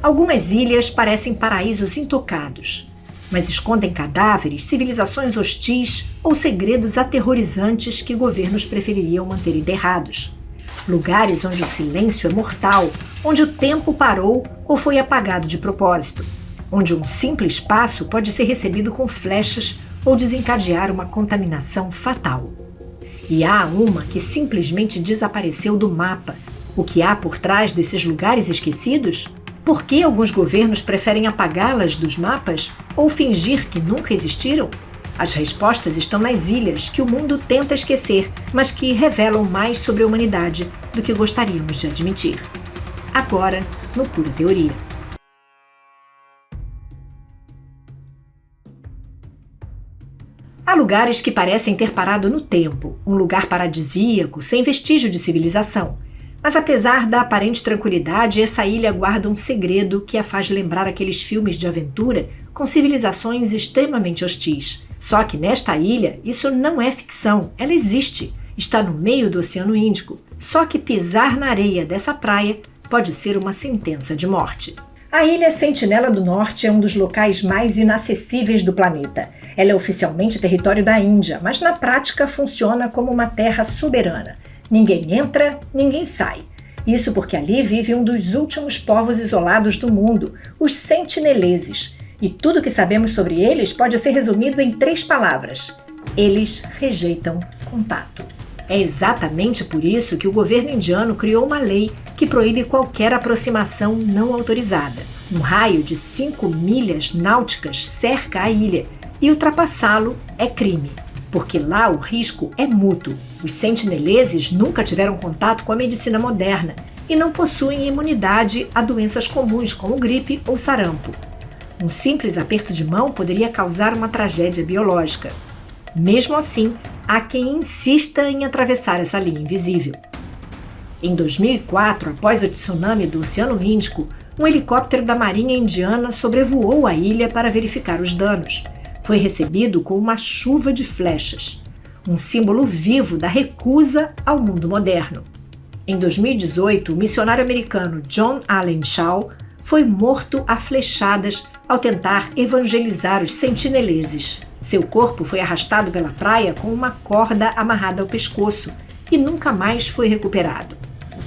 Algumas ilhas parecem paraísos intocados, mas escondem cadáveres, civilizações hostis ou segredos aterrorizantes que governos prefeririam manter enterrados. Lugares onde o silêncio é mortal, onde o tempo parou ou foi apagado de propósito, onde um simples passo pode ser recebido com flechas ou desencadear uma contaminação fatal. E há uma que simplesmente desapareceu do mapa. O que há por trás desses lugares esquecidos? Por que alguns governos preferem apagá-las dos mapas ou fingir que nunca existiram? As respostas estão nas ilhas que o mundo tenta esquecer, mas que revelam mais sobre a humanidade do que gostaríamos de admitir. Agora, no Pura Teoria. Há lugares que parecem ter parado no tempo, um lugar paradisíaco, sem vestígio de civilização. Mas apesar da aparente tranquilidade, essa ilha guarda um segredo que a faz lembrar aqueles filmes de aventura com civilizações extremamente hostis. Só que nesta ilha, isso não é ficção, ela existe. Está no meio do Oceano Índico. Só que pisar na areia dessa praia pode ser uma sentença de morte. A Ilha Sentinela do Norte é um dos locais mais inacessíveis do planeta. Ela é oficialmente território da Índia, mas na prática funciona como uma terra soberana. Ninguém entra, ninguém sai. Isso porque ali vive um dos últimos povos isolados do mundo, os sentineleses. E tudo que sabemos sobre eles pode ser resumido em 3 palavras. Eles rejeitam contato. É exatamente por isso que o governo indiano criou uma lei que proíbe qualquer aproximação não autorizada. Um raio de 5 milhas náuticas cerca a ilha e ultrapassá-lo é crime, porque lá o risco é mútuo. Os sentineleses nunca tiveram contato com a medicina moderna e não possuem imunidade a doenças comuns como gripe ou sarampo. Um simples aperto de mão poderia causar uma tragédia biológica. Mesmo assim, há quem insista em atravessar essa linha invisível. Em 2004, após o tsunami do Oceano Índico, um helicóptero da Marinha Indiana sobrevoou a ilha para verificar os danos. Foi recebido com uma chuva de flechas, um símbolo vivo da recusa ao mundo moderno. Em 2018, o missionário americano John Allen Shaw foi morto a flechadas ao tentar evangelizar os sentineleses. Seu corpo foi arrastado pela praia com uma corda amarrada ao pescoço e nunca mais foi recuperado.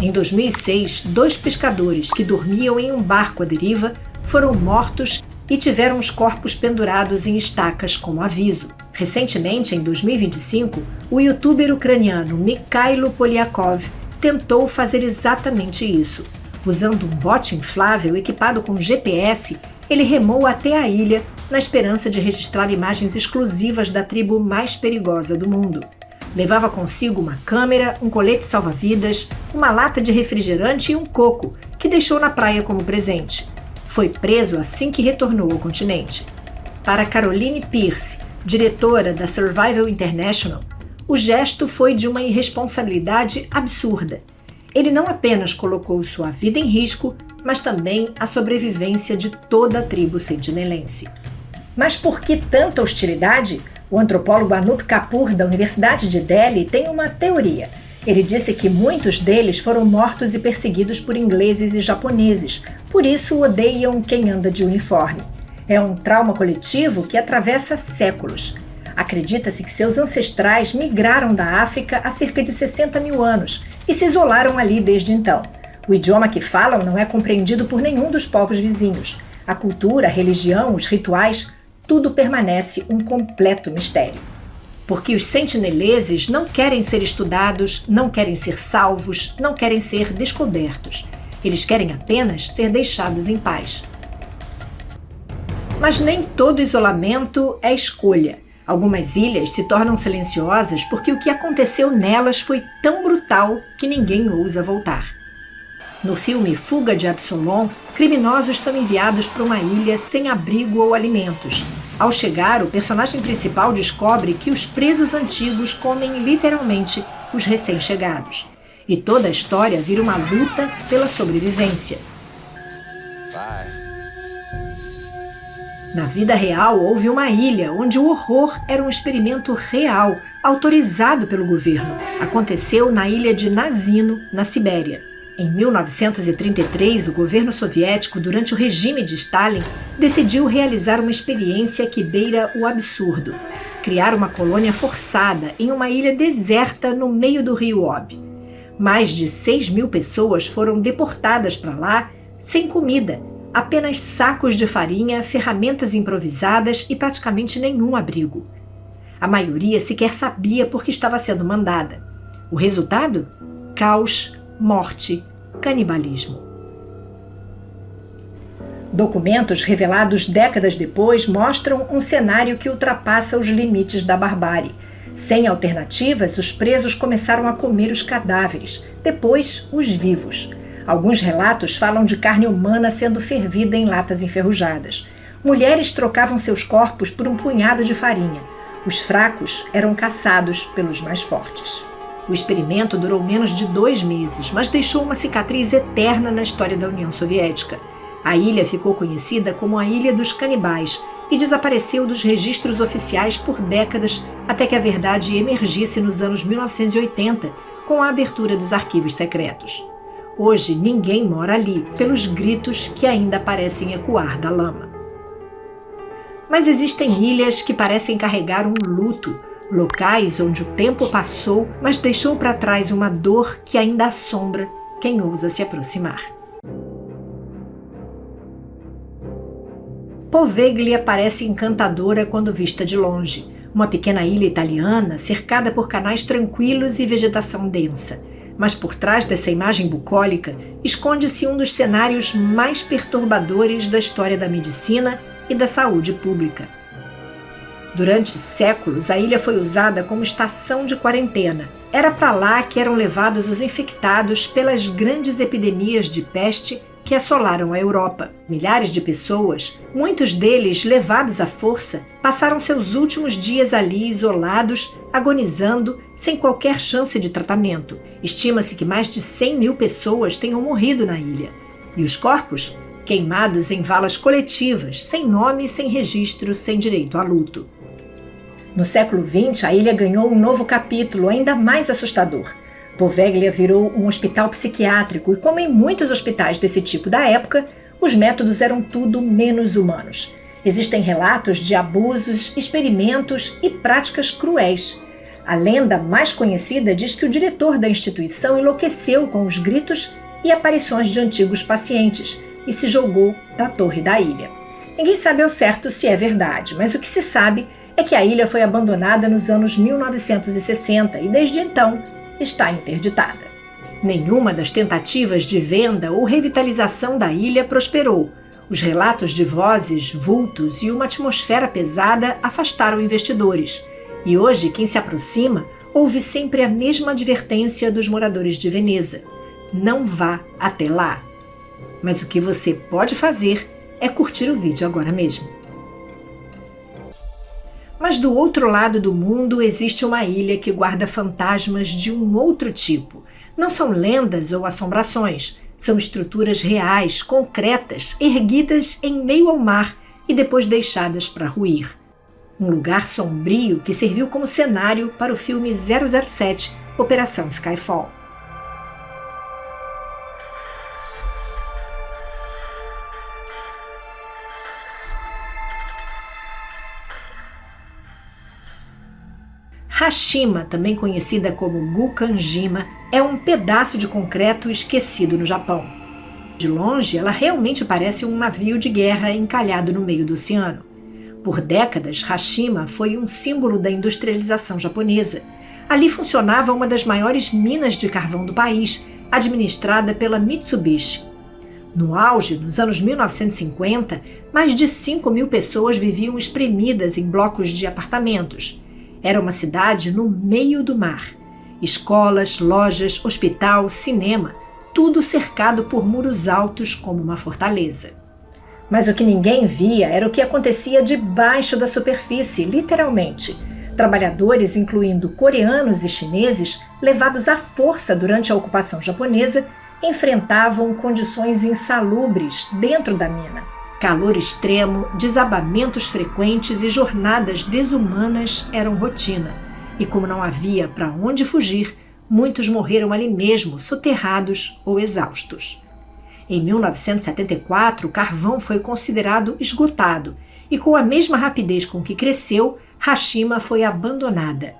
Em 2006, 2 pescadores que dormiam em um barco à deriva foram mortos e tiveram os corpos pendurados em estacas como aviso. Recentemente, em 2025, o youtuber ucraniano Mikhailo Polyakov tentou fazer exatamente isso. Usando um bote inflável equipado com GPS, ele remou até a ilha na esperança de registrar imagens exclusivas da tribo mais perigosa do mundo. Levava consigo uma câmera, um colete salva-vidas, uma lata de refrigerante e um coco, que deixou na praia como presente. Foi preso assim que retornou ao continente. Para Caroline Pierce, diretora da Survival International, o gesto foi de uma irresponsabilidade absurda. Ele não apenas colocou sua vida em risco, mas também a sobrevivência de toda a tribo sentinelense. Mas por que tanta hostilidade? O antropólogo Anup Kapoor, da Universidade de Delhi, tem uma teoria. Ele disse que muitos deles foram mortos e perseguidos por ingleses e japoneses, por isso odeiam quem anda de uniforme. É um trauma coletivo que atravessa séculos. Acredita-se que seus ancestrais migraram da África há cerca de 60 mil anos e se isolaram ali desde então. O idioma que falam não é compreendido por nenhum dos povos vizinhos. A cultura, a religião, os rituais, tudo permanece um completo mistério. Porque os sentineleses não querem ser estudados, não querem ser salvos, não querem ser descobertos. Eles querem apenas ser deixados em paz. Mas nem todo isolamento é escolha. Algumas ilhas se tornam silenciosas porque o que aconteceu nelas foi tão brutal que ninguém ousa voltar. No filme Fuga de Absalom, criminosos são enviados para uma ilha sem abrigo ou alimentos. Ao chegar, o personagem principal descobre que os presos antigos comem literalmente os recém-chegados. E toda a história vira uma luta pela sobrevivência. Na vida real, houve uma ilha onde o horror era um experimento real, autorizado pelo governo. Aconteceu na ilha de Nazino, na Sibéria. Em 1933, o governo soviético, durante o regime de Stalin, decidiu realizar uma experiência que beira o absurdo: criar uma colônia forçada em uma ilha deserta no meio do rio Ob. Mais de 6.000 pessoas foram deportadas para lá sem comida, apenas sacos de farinha, ferramentas improvisadas e praticamente nenhum abrigo. A maioria sequer sabia por que estava sendo mandada. O resultado? Caos, morte, canibalismo. Documentos revelados décadas depois mostram um cenário que ultrapassa os limites da barbárie. Sem alternativas, os presos começaram a comer os cadáveres, depois os vivos. Alguns relatos falam de carne humana sendo fervida em latas enferrujadas. Mulheres trocavam seus corpos por um punhado de farinha. Os fracos eram caçados pelos mais fortes. O experimento durou menos de 2 meses, mas deixou uma cicatriz eterna na história da União Soviética. A ilha ficou conhecida como a Ilha dos Canibais e desapareceu dos registros oficiais por décadas até que a verdade emergisse nos anos 1980, com a abertura dos arquivos secretos. Hoje ninguém mora ali, pelos gritos que ainda parecem ecoar da lama. Mas existem ilhas que parecem carregar um luto, locais onde o tempo passou, mas deixou para trás uma dor que ainda assombra quem ousa se aproximar. Poveglia parece encantadora quando vista de longe. Uma pequena ilha italiana cercada por canais tranquilos e vegetação densa. Mas por trás dessa imagem bucólica esconde-se um dos cenários mais perturbadores da história da medicina e da saúde pública. Durante séculos, a ilha foi usada como estação de quarentena. Era para lá que eram levados os infectados pelas grandes epidemias de peste que assolaram a Europa. Milhares de pessoas, muitos deles levados à força, passaram seus últimos dias ali isolados, agonizando, sem qualquer chance de tratamento. Estima-se que mais de 100.000 pessoas tenham morrido na ilha. E os corpos? Queimados em valas coletivas, sem nome, sem registro, sem direito a luto. No século XX, a ilha ganhou um novo capítulo ainda mais assustador. Poveglia virou um hospital psiquiátrico e, como em muitos hospitais desse tipo da época, os métodos eram tudo menos humanos. Existem relatos de abusos, experimentos e práticas cruéis. A lenda mais conhecida diz que o diretor da instituição enlouqueceu com os gritos e aparições de antigos pacientes e se jogou da torre da ilha. Ninguém sabe ao certo se é verdade, mas o que se sabe é que a ilha foi abandonada nos anos 1960 e, desde então, está interditada. Nenhuma das tentativas de venda ou revitalização da ilha prosperou. Os relatos de vozes, vultos e uma atmosfera pesada afastaram investidores. E hoje, quem se aproxima ouve sempre a mesma advertência dos moradores de Veneza: não vá até lá. Mas o que você pode fazer é curtir o vídeo agora mesmo. Mas do outro lado do mundo existe uma ilha que guarda fantasmas de um outro tipo. Não são lendas ou assombrações, são estruturas reais, concretas, erguidas em meio ao mar e depois deixadas para ruir. Um lugar sombrio que serviu como cenário para o filme 007, Operação Skyfall. Hashima, também conhecida como Gukanjima, é um pedaço de concreto esquecido no Japão. De longe, ela realmente parece um navio de guerra encalhado no meio do oceano. Por décadas, Hashima foi um símbolo da industrialização japonesa. Ali funcionava uma das maiores minas de carvão do país, administrada pela Mitsubishi. No auge, nos anos 1950, mais de 5.000 pessoas viviam espremidas em blocos de apartamentos. Era uma cidade no meio do mar. Escolas, lojas, hospital, cinema, tudo cercado por muros altos como uma fortaleza. Mas o que ninguém via era o que acontecia debaixo da superfície, literalmente. Trabalhadores, incluindo coreanos e chineses, levados à força durante a ocupação japonesa, enfrentavam condições insalubres dentro da mina. Calor extremo, desabamentos frequentes e jornadas desumanas eram rotina. E como não havia para onde fugir, muitos morreram ali mesmo, soterrados ou exaustos. Em 1974, o carvão foi considerado esgotado e, com a mesma rapidez com que cresceu, Hashima foi abandonada.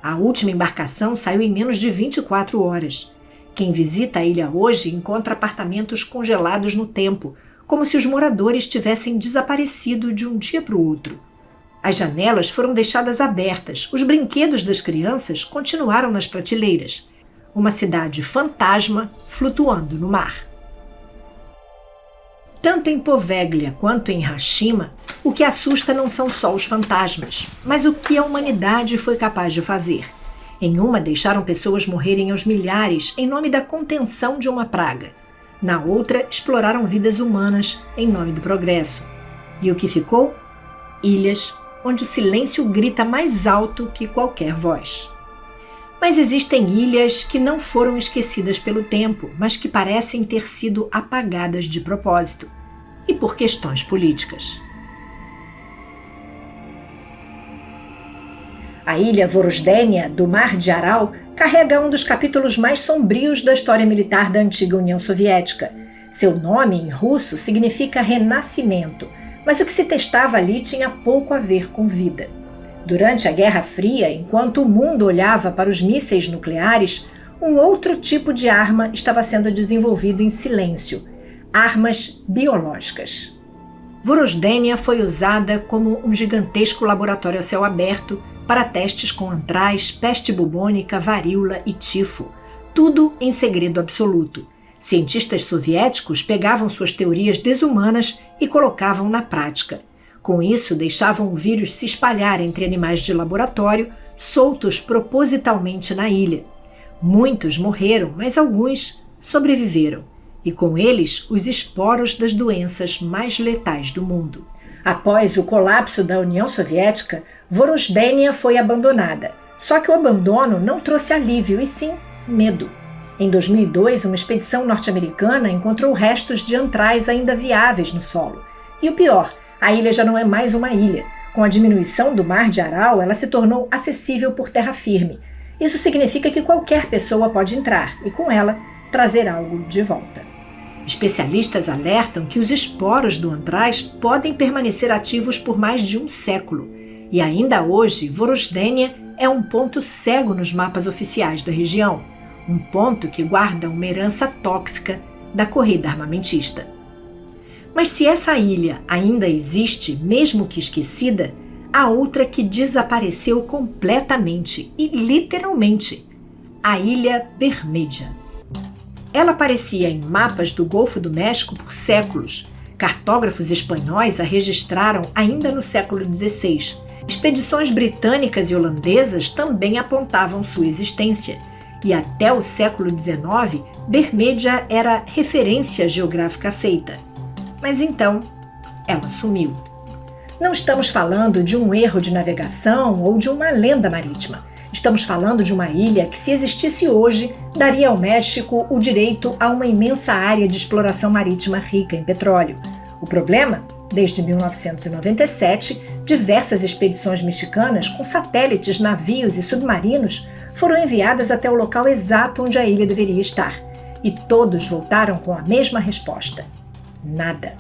A última embarcação saiu em menos de 24 horas. Quem visita a ilha hoje encontra apartamentos congelados no tempo, como se os moradores tivessem desaparecido de um dia para o outro. As janelas foram deixadas abertas, os brinquedos das crianças continuaram nas prateleiras. Uma cidade fantasma flutuando no mar. Tanto em Poveglia quanto em Hashima, o que assusta não são só os fantasmas, mas o que a humanidade foi capaz de fazer. Em uma, deixaram pessoas morrerem aos milhares em nome da contenção de uma praga. Na outra, exploraram vidas humanas em nome do progresso. E o que ficou? Ilhas onde o silêncio grita mais alto que qualquer voz. Mas existem ilhas que não foram esquecidas pelo tempo, mas que parecem ter sido apagadas de propósito, e por questões políticas. A ilha Vorosdenia, do Mar de Aral, carrega um dos capítulos mais sombrios da história militar da antiga União Soviética. Seu nome, em russo, significa renascimento, mas o que se testava ali tinha pouco a ver com vida. Durante a Guerra Fria, enquanto o mundo olhava para os mísseis nucleares, um outro tipo de arma estava sendo desenvolvido em silêncio: armas biológicas. Vorosdenia foi usada como um gigantesco laboratório a céu aberto para testes com antraz, peste bubônica, varíola e tifo, tudo em segredo absoluto. Cientistas soviéticos pegavam suas teorias desumanas e colocavam na prática. Com isso, deixavam o vírus se espalhar entre animais de laboratório, soltos propositalmente na ilha. Muitos morreram, mas alguns sobreviveram. E com eles, os esporos das doenças mais letais do mundo. Após o colapso da União Soviética, Vorosdenia foi abandonada. Só que o abandono não trouxe alívio, e sim medo. Em 2002, uma expedição norte-americana encontrou restos de antraz ainda viáveis no solo. E o pior, a ilha já não é mais uma ilha. Com a diminuição do Mar de Aral, ela se tornou acessível por terra firme. Isso significa que qualquer pessoa pode entrar e, com ela, trazer algo de volta. Especialistas alertam que os esporos do antraz podem permanecer ativos por mais de um século. E ainda hoje, Vorosdenia é um ponto cego nos mapas oficiais da região. Um ponto que guarda uma herança tóxica da corrida armamentista. Mas se essa ilha ainda existe, mesmo que esquecida, há outra que desapareceu completamente e literalmente: a Ilha Bermeja. Ela aparecia em mapas do Golfo do México por séculos. Cartógrafos espanhóis a registraram ainda no século XVI. Expedições britânicas e holandesas também apontavam sua existência. E até o século XIX, Bermeja era referência geográfica aceita. Mas então, ela sumiu. Não estamos falando de um erro de navegação ou de uma lenda marítima. Estamos falando de uma ilha que, se existisse hoje, daria ao México o direito a uma imensa área de exploração marítima rica em petróleo. O problema? Desde 1997, diversas expedições mexicanas com satélites, navios e submarinos foram enviadas até o local exato onde a ilha deveria estar. E todos voltaram com a mesma resposta: nada.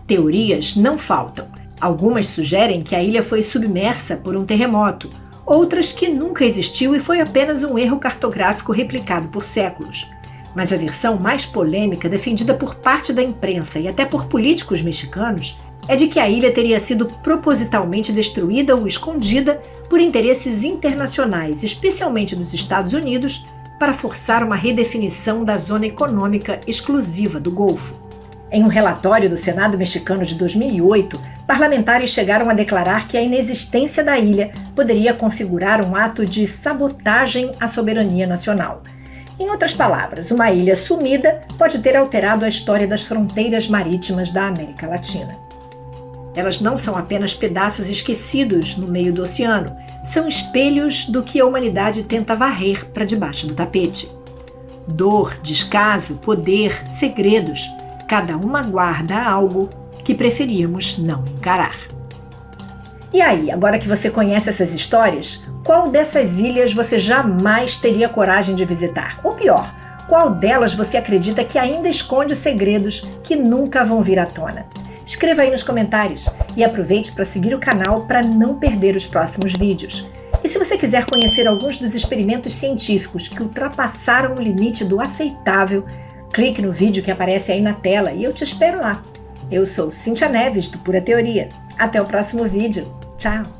Teorias não faltam. Algumas sugerem que a ilha foi submersa por um terremoto, outras que nunca existiu e foi apenas um erro cartográfico replicado por séculos. Mas a versão mais polêmica, defendida por parte da imprensa e até por políticos mexicanos, é de que a ilha teria sido propositalmente destruída ou escondida por interesses internacionais, especialmente dos Estados Unidos, para forçar uma redefinição da zona econômica exclusiva do Golfo. Em um relatório do Senado mexicano de 2008, parlamentares chegaram a declarar que a inexistência da ilha poderia configurar um ato de sabotagem à soberania nacional. Em outras palavras, uma ilha sumida pode ter alterado a história das fronteiras marítimas da América Latina. Elas não são apenas pedaços esquecidos no meio do oceano, são espelhos do que a humanidade tenta varrer para debaixo do tapete. Dor, descaso, poder, segredos, cada uma guarda algo que preferíamos não encarar. E aí, agora que você conhece essas histórias, qual dessas ilhas você jamais teria coragem de visitar? Ou pior, qual delas você acredita que ainda esconde segredos que nunca vão vir à tona? Escreva aí nos comentários e aproveite para seguir o canal para não perder os próximos vídeos. E se você quiser conhecer alguns dos experimentos científicos que ultrapassaram o limite do aceitável, clique no vídeo que aparece aí na tela e eu te espero lá. Eu sou Cíntia Neves, do Pura Teoria. Até o próximo vídeo. Tchau!